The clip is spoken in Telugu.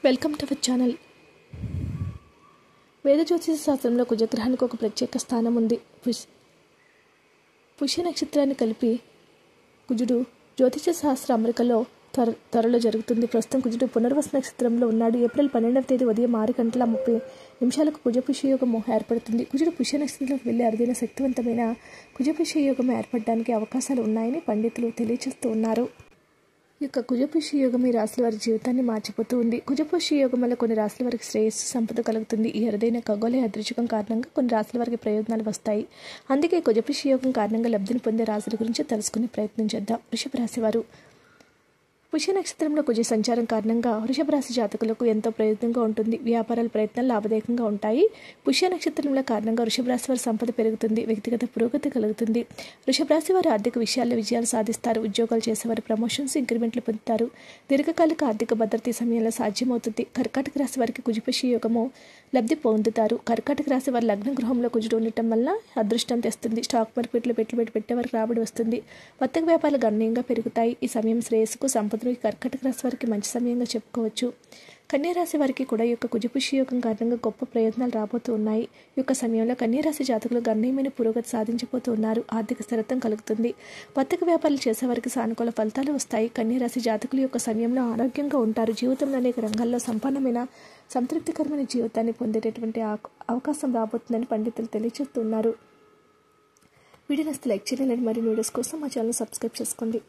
Welcome to our channel. వేద జ్యోతిష శాస్త్రంలో కుజగ్రహానికి ఒక ప్రత్యేక స్థానం ఉంది. పుష్య నక్షత్రాన్ని కలిపి కుజుడు జ్యోతిష శాస్త్ర అమరికలో త్వరలో జరుగుతుంది. ప్రస్తుతం కుజుడు పునర్వసు నక్షత్రంలో ఉన్నాడు. ఏప్రిల్ 12వ తేదీ ఉదయం 6:30 కుజ పుష్యయోగం ఏర్పడుతుంది. కుజుడు పుష్య నక్షత్రంలోకి వెళ్ళి అరుదైన శక్తివంతమైన కుజ పుష్యయోగం ఏర్పడడానికి అవకాశాలు ఉన్నాయని పండితులు తెలియజేస్తూ ఉన్నారు. ఈ యొక్క కుజపుష్య యోగం ఈ రాశుల వారి జీవితాన్ని మార్చిపోతూ ఉంది. కుజపుష్య యోగం వల్ల కొన్ని రాశుల వారికి శ్రేయస్సు సంపద కలుగుతుంది. ఈ అరుదైన ఖగోళ యాదృచ్ఛికం కారణంగా కొన్ని రాశుల వారికి ప్రయోజనాలు వస్తాయి. అందుకే కుజపుష్య యోగం కారణంగా లబ్ధిని పొందే రాశుల గురించి తెలుసుకునే ప్రయత్నం చేద్దాం. వృషభ రాశి వారు. పుష్య నక్షత్రంలో కుజ సంచారం కారణంగా వృషభ రాశి జాతకులకు ఎంతో ప్రయోజనంగా ఉంటుంది. వ్యాపారాల ప్రయత్నాలు లాభదాయకంగా ఉంటాయి. పుష్య నక్షత్రంలో కారణంగా వృషభ రాశి వారి సంపద పెరుగుతుంది. వ్యక్తిగత పురోగతి కలుగుతుంది. వృషభ రాశి వారు ఆర్థిక విషయాల్లో విజయాలు సాధిస్తారు. ఉద్యోగాలు చేసేవారు ప్రమోషన్స్, ఇంక్రిమెంట్లు పొందుతారు. దీర్ఘకాలిక ఆర్థిక భద్రత సమయంలో సాధ్యమవుతుంది. కర్కాటక రాశి వారికి కుజపుష్య యోగము లబ్ధి పొందుతారు. కర్కాటక రాశి వారి లగ్న గృహంలో కుజుడు ఉండటం వల్ల అదృష్టం తెస్తుంది. స్టాక్ మార్కెట్లో పెట్టుబడి పెట్టేవారికి రాబడి వస్తుంది. వర్తక వ్యాపారాలు గణనీయంగా పెరుగుతాయి. ఈ సమయం శ్రేయస్సుకు సంపదకు కర్కాటక రాశి వారికి మంచి సమయంగా చెప్పుకోవచ్చు. కన్యా రాశి వారికి కూడా ఈ యొక్క కుజపుష్య యోగం కారణంగా గొప్ప ప్రయోజనాలు రాబోతూ ఉన్నాయి. ఈ యొక్క సమయంలో కన్యా రాశి జాతకులు గణనీయమైన పురోగతి సాధించబోతూ ఉన్నారు. ఆర్థిక స్థిరత్వం కలుగుతుంది. వర్తక వ్యాపారాలు చేసేవారికి సానుకూల ఫలితాలు వస్తాయి. కన్యా రాశి జాతకులు యొక్క సమయంలో ఆరోగ్యంగా ఉంటారు. జీవితంలో అనేక రంగాల్లో సంపన్నమైన సంతృప్తికరమైన జీవితాన్ని పొందేటటువంటి అవకాశం రాబోతుందని పండితులు తెలియజేస్తున్నారు. వీడియో నచ్చితే లైక్ చేయండి. మరిన్ని వీడియోస్ కోసం మా ఛానల్ సబ్స్క్రైబ్ చేసుకోండి.